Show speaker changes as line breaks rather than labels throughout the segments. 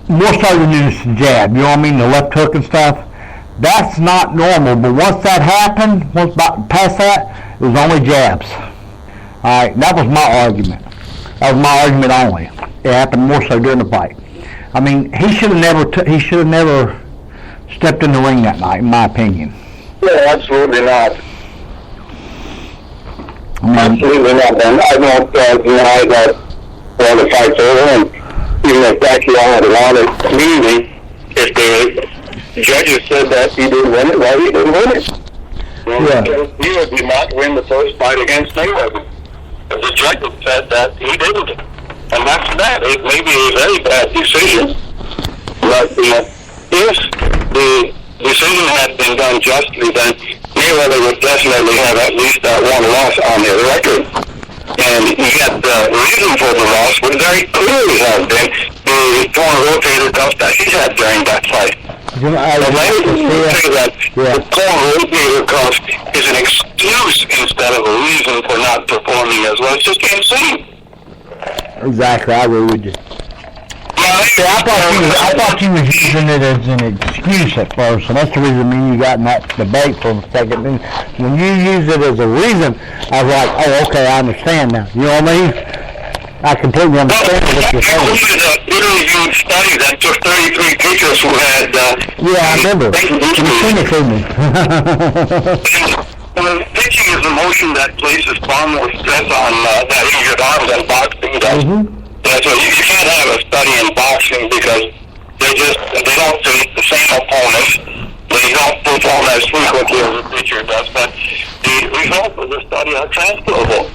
more so than just a jab, you know what I mean, the left hook and stuff. That's not normal, but once that happened, once past that, it was only jabs. Alright, that was my argument. That was my argument only. It happened more so during the fight. I mean, he should have never stepped in the ring that night, in my opinion.
Yeah, absolutely not. Absolutely not, man. I don't deny that the fight's over, and even if Pacquiao had wanted cleanly, if the judges said that he didn't win it, well, he didn't win it. He did not win the first fight against Mayweather. The judges said that he didn't. And that's that. It may be a very bad decision, but if the decision had been done justly, then Mayweather would definitely have at least one loss on his record. And yet the reason for the loss would very clearly have been the torn rotator cuff that he had during that fight. The torn rotator cuff is an excuse instead of a reason for not performing as well. It's just insane.
Exactly, I agree with you. See, I thought you was using it as an excuse at first, and that's the reason me and you got in that debate for a second. And when you use it as a reason, I was like, oh, okay, I understand now. You know what I mean? I completely understand what you're saying.
This is a peer-reviewed study that took 33 pitchers who had...
yeah, I remember. You sent it to me.
Pitching is a motion that places far more stress on that injured arm than boxing does. So you can't have a study in boxing because they don't face the same opponents. They don't perform as frequently as a pitcher does, but the results of the study are transferable.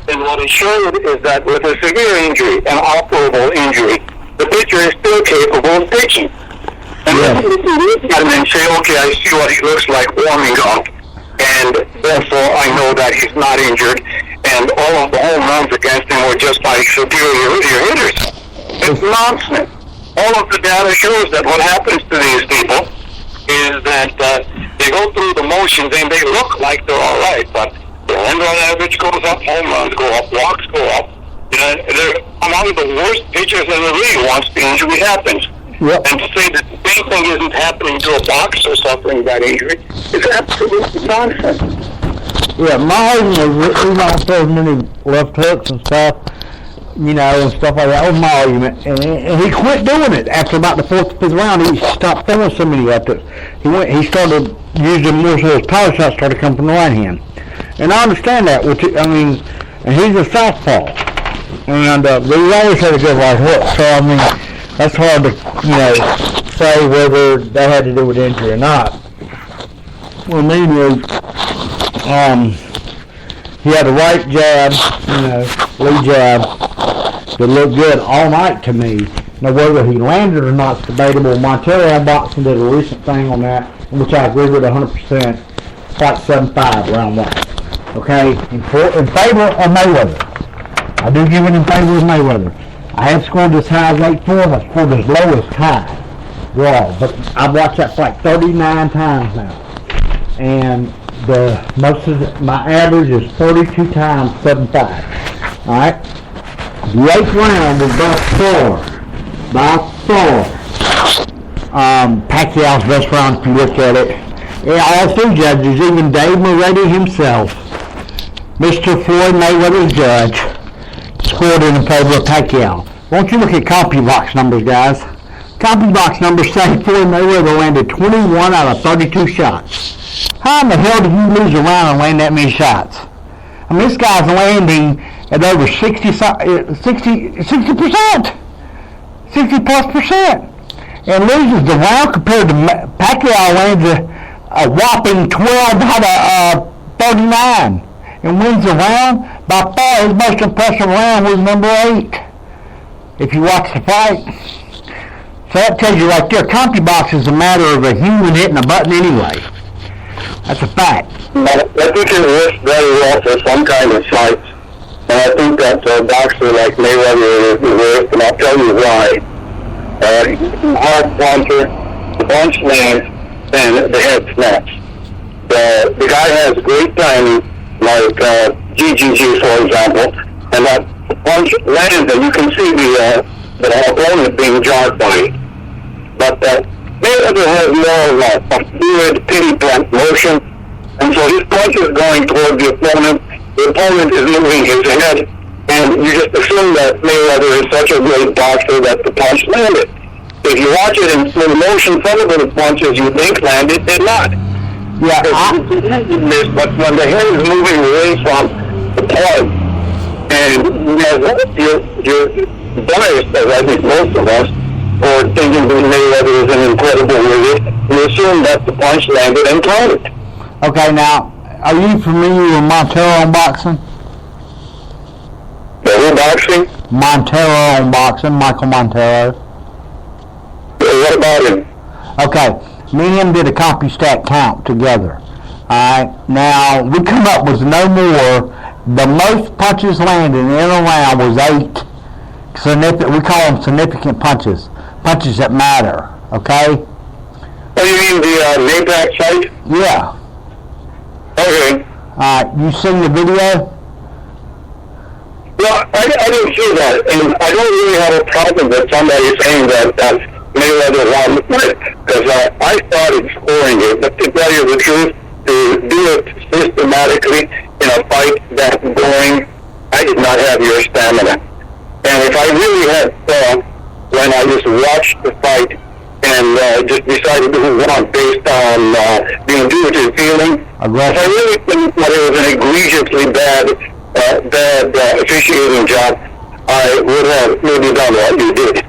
And what it showed is that with a severe injury, an operable injury, the pitcher is still capable of pitching. And then you look at him and say, okay, I see what he looks like warming up, and therefore I know that he's not injured. And all of the home runs against him were just by superior hitters. It's nonsense. All of the data shows that what happens to these people is that they go through the motions and they look like they're all right, but the home run average goes up, home runs go up, walks go up. They're among the worst pitchers in the league once the injury happens. Yep. And to say that the same thing isn't happening to a boxer suffering that injury is absolutely nonsense.
Yeah, my argument is not so many left hooks and stuff, and stuff like that. That was my argument. And he quit doing it after about the 4th or 5th round. He stopped throwing so many left hooks. He started using more so his power shots started coming from the right hand. And I understand that, and he's a southpaw. And he always had a good right hook. So, that's hard to, say whether that had to do with injury or not. Well, mainly, he had a right jab, lead jab, that looked good all night to me. Now, whether he landed or not is debatable. Montreal Boxing did a recent thing on that, which I agree with 100%. Fight 7-5, round 1. Okay? In favor of Mayweather. I do give it in favor of Mayweather. I have scored as high as 8-4. I scored as low as tie. Draw. But I've watched that fight 39 times now. And my average is 42 times 7-5. Alright? The 8th round was by far Pacquiao's best round if you look at it. Yeah, all 3 judges, even Dave Moretti himself, Mr. Floyd Mayweather's judge, scored in favor of Pacquiao. Won't you look at CompuBox numbers, guys? CompuBox numbers say Floyd Mayweather landed 21 out of 32 shots. How in the hell did you lose a round and land that many shots? This guy's landing at over 60%, 60+%, and loses the round compared to Pacquiao lands a whopping 12 out of 39 and wins the round. By far, his most impressive round was number 8. If you watch the fight. So that tells you right there, CompuBox is a matter of a human hitting a button anyway. That's a fact.
I think it works very well for some kind of fights. And I think that a boxer like Mayweather is worth, and I'll tell you why. Hard puncher, the punch lands, and the head snaps. The guy has great timing, like GGG, for example, and that punch lands, and you can see the opponent being jarred by it. but Mayweather has more of a fluid, pin-point motion, and so his punch is going toward the opponent is moving his head, and you just assume that Mayweather is such a great boxer that the punch landed. If you watch it in slow motion, some of the punches you think landed did not.
Yeah,
but when the head is moving away from the point, and you're biased, as I think most of us, or thinking that Mayweather is an incredible wizard, you assume that the punch landed and counted.
Okay, now, are you familiar with Montero on boxing?
Who boxing?
Montero on boxing, Michael Montero.
What about him?
Okay, me and him did a CompuStat count together. Alright, now, we come up with no more. The most punches landed in a round was 8. We call them significant punches. Punches that matter, okay?
Oh, you mean the Mayback fight?
Yeah.
Okay.
You seen the video?
Well, I didn't see that, and I don't really have a problem with somebody saying that Mayweather won the fight, because I started scoring it, but to tell you the truth, to do it systematically in a fight that boring, I did not have your stamina. And if I really had when I just watched the fight and just decided who won based on the intuitive feeling, if I really think that it was an egregiously bad officiating job, I would have maybe done what you did.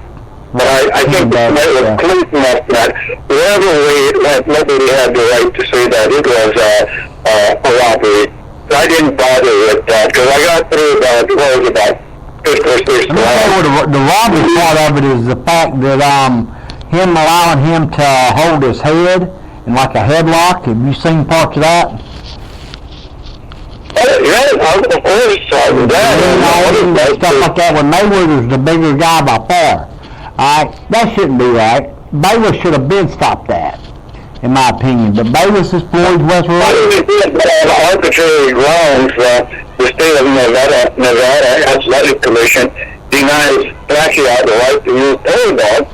But I think that it was close enough that whatever way it went, nobody had the right to say that it was a robbery. So I didn't bother with that, because I got through about 5th or 6th round.
The robbery part of it is the fact that him allowing him to hold his head in like a headlock. Have you seen parts of that?
Yeah, of course.
Stuff like that when Mayweather's the bigger guy by far. Alright, that shouldn't be right. Bayless should have been stopped that, in my opinion. But Bayless is Floyd Westbrook.
On arbitrary grounds, the state of Nevada Athletic Commission denies Pacquiao the right to use Bulldog,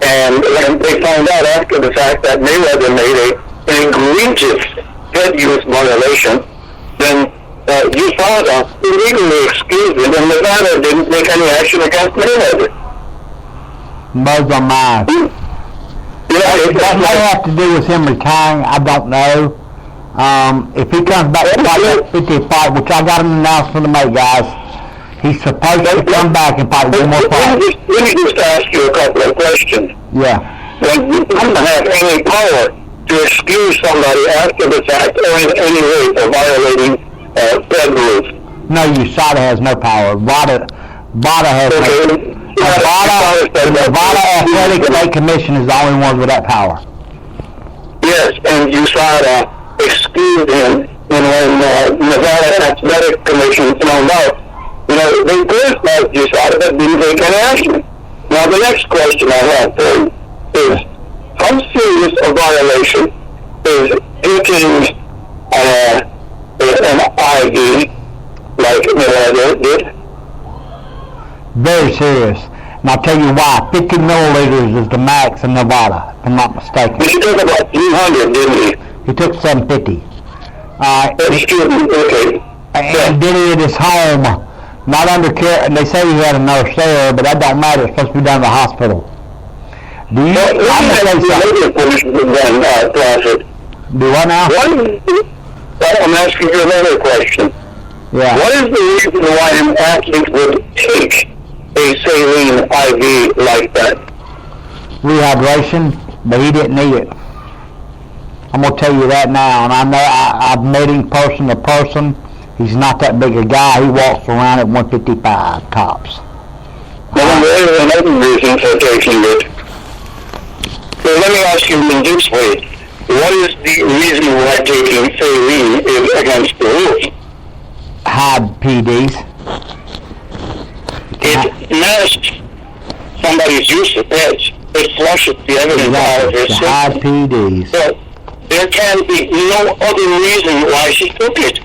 and when they found out after the fact that Mayweather made an egregious head use violation, then USADA illegally excused him, and Nevada didn't take any action against Mayweather.
Those are mine. What may have to do with him retiring, I don't know. If he comes back to fight that 50 fight, which I got an announcement to make, guys, he's supposed to come back and fight one more fight.
Let me just ask you a couple of questions.
Yeah.
When you don't have any power to excuse somebody after the fact or in any way for violating fed rules.
No, USADA has no power. VADA has no. The Nevada Athletic State Commission is the only one with that power.
Yes, and USADA excused him, and when Nevada Athletic Commission found out, they criticized USADA but didn't take any action. Now, the next question I have for you is, how serious a violation is taking an IV like Mayweather did?
Very serious. And I'll tell you why. 50 milliliters is the max in Nevada, if I'm not mistaken.
He took about 300, didn't he?
He took 750.
Excuse me, okay.
And did it at his home, not under care. And they say he had a nurse there, but that don't matter. It's supposed to be done in the hospital. Do you? I'm going to say something. Do what now?
I'm asking you another question.
Yeah.
What is the reason why an athlete would take a saline IV like that?
Rehydration, but he didn't need it. I'm going to tell you that now, and I know I've met him person to person. He's not that big a guy. He walks around at 155 tops.
Well, there is another reason for taking it. So let me ask you in this way. What is the reason why taking saline is against the rules?
High PDs.
It masks somebody's use of meds. It flushes the evidence out of their system.
High PDs.
So there can be no other reason why she took it.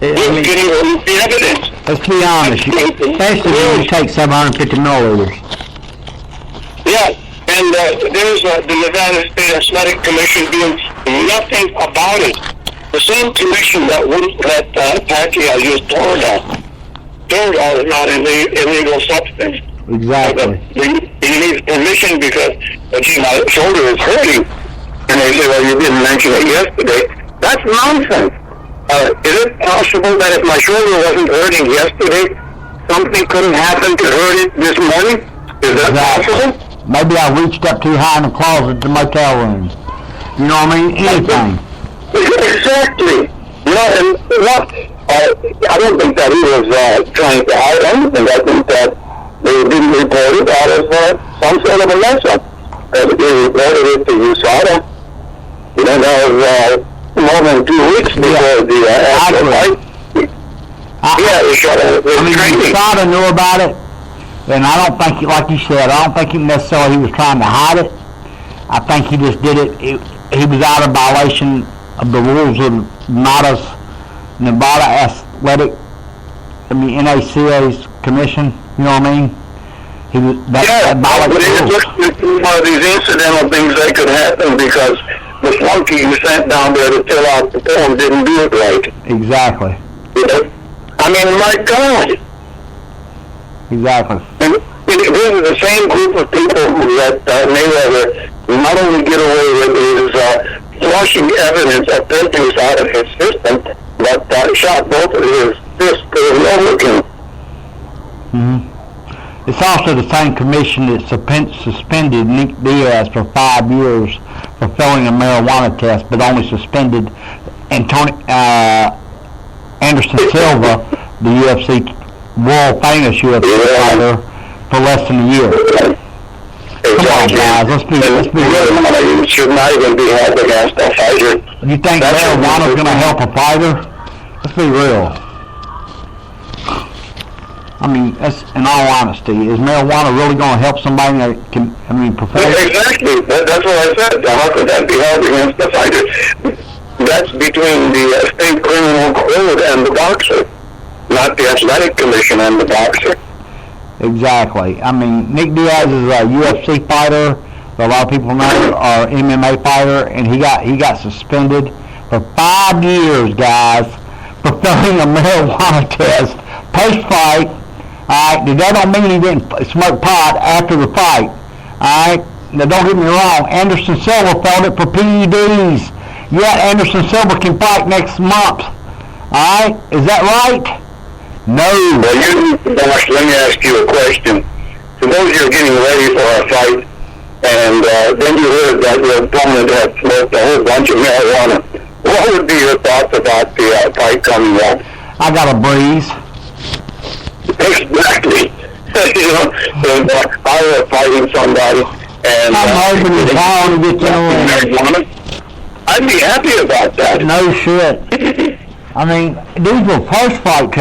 We're getting the evidence.
Let's be honest, especially when you take 750 milliliters.
Yeah, And there's the Nevada State Athletic Commission doing nothing about it. The same commission that wouldn't let Pacquiao use Toradol. Toradol is not an illegal substance.
Exactly.
He needs permission because, gee, my shoulder is hurting. And they say, well, you didn't mention it yesterday. That's nonsense. Is it possible that if my shoulder wasn't hurting yesterday, something couldn't happen to hurt it this morning? Is that possible?
Maybe I reached up too high in the closet to motel room. You know what I mean? Anything.
Exactly. You know, and what? I don't think that he was trying to hide anything. I think that they didn't report it out of some sort of a mess-up. They reported it to USADA. You know, that was more than 2 weeks before the actual fight.
USADA knew about it, and I don't think, like you said, I don't think necessarily he was trying to hide it. I think he just did it. He was out of violation of the rules of Nevada Athletic, NACA's commission. You know what I mean? He was but it's just one of these incidental things that could happen because the flunky you sent down there to fill out the form didn't do it right. Exactly. You know? I mean, my God. Exactly. And this is the same group of people who let Mayweather not only get away with his flushing evidence of filters out of his system, but shot both of his fists. There was no looking. Mm-hmm. It's also the same commission that suspended Nick Diaz for 5 years for failing a marijuana test, but only suspended Anderson Silva, the UFC world-famous UFC fighter, for less than a year. Come on, guys, let's be real. Should not even be held against a fighter. You think marijuana's going to help a fighter? Let's be real. I mean, that's, in all honesty, is marijuana really going to help somebody that can, professional? Exactly. That's what I said. How could that be held against the fighter? That's between the state criminal code and the boxer, not the athletic commission and the boxer. Exactly. I mean, Nick Diaz is a UFC fighter, a lot of people know, or MMA fighter, and he got suspended for 5 years, guys, for failing a marijuana test post-fight. All right, that don't mean he didn't smoke pot after the fight. All right, now don't get me wrong. Anderson Silva failed it for PEDs. Yet Anderson Silva can fight next month. All right, is that right? No. Well, let me ask you a question. Suppose you're getting ready for a fight, and then you heard that your opponent had smoked a whole bunch of marijuana. What would be your thoughts about the fight coming up? I got a breeze. Exactly. You know, if I were fighting somebody, and I'm hoping it's bound to get marijuana, I'd be happy about that. No shit. I mean, these were post-fight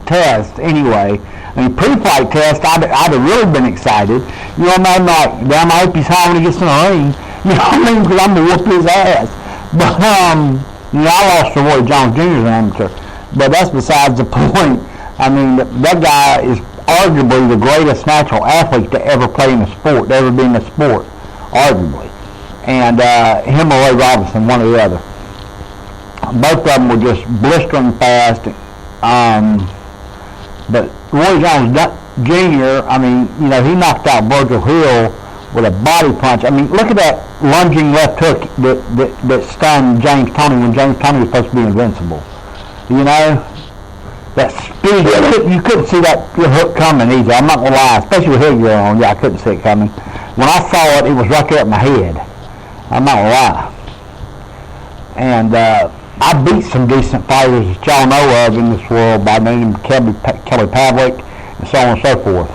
tests anyway. I mean, pre-fight tests, I'd have really been excited. You know what I mean? Like, damn, I hope he's high when he gets in the ring. You know what I mean? Because I'm going to whoop his ass. But, you know, I lost to Roy Jones Jr. as an amateur. But that's besides the point. I mean, that guy is arguably the greatest natural athlete to ever play in the sport, to ever be in the sport, arguably. And him or Ray Robinson, one or the other. Both of them were just blistering fast. But Roy Jones Jr., I mean, you know, he knocked out Virgil Hill with a body punch. I mean, look at that lunging left hook that stunned James Toney when James Toney was supposed to be invincible. You know? That speed, you couldn't see that hook coming easy. I'm not going to lie, especially with headgear on. Yeah, I couldn't see it coming. When I saw it, it was right there at my head. I'm not going to lie. And I beat some decent fighters that y'all know of in this world by the name of Kelly Pavlik and so on and so forth.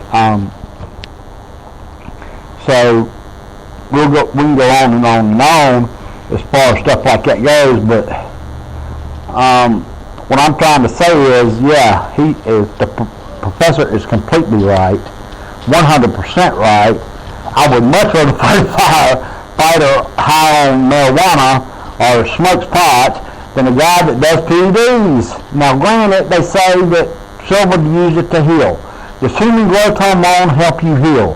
So we can go on and on and on as far as stuff like that goes, but what I'm trying to say is, yeah, the professor is completely right, 100% right. I would much rather fight a fighter high on marijuana or smokes pot than a guy that does PEDs. Now, granted, they say that silver used it to heal. Does human growth hormone help you heal?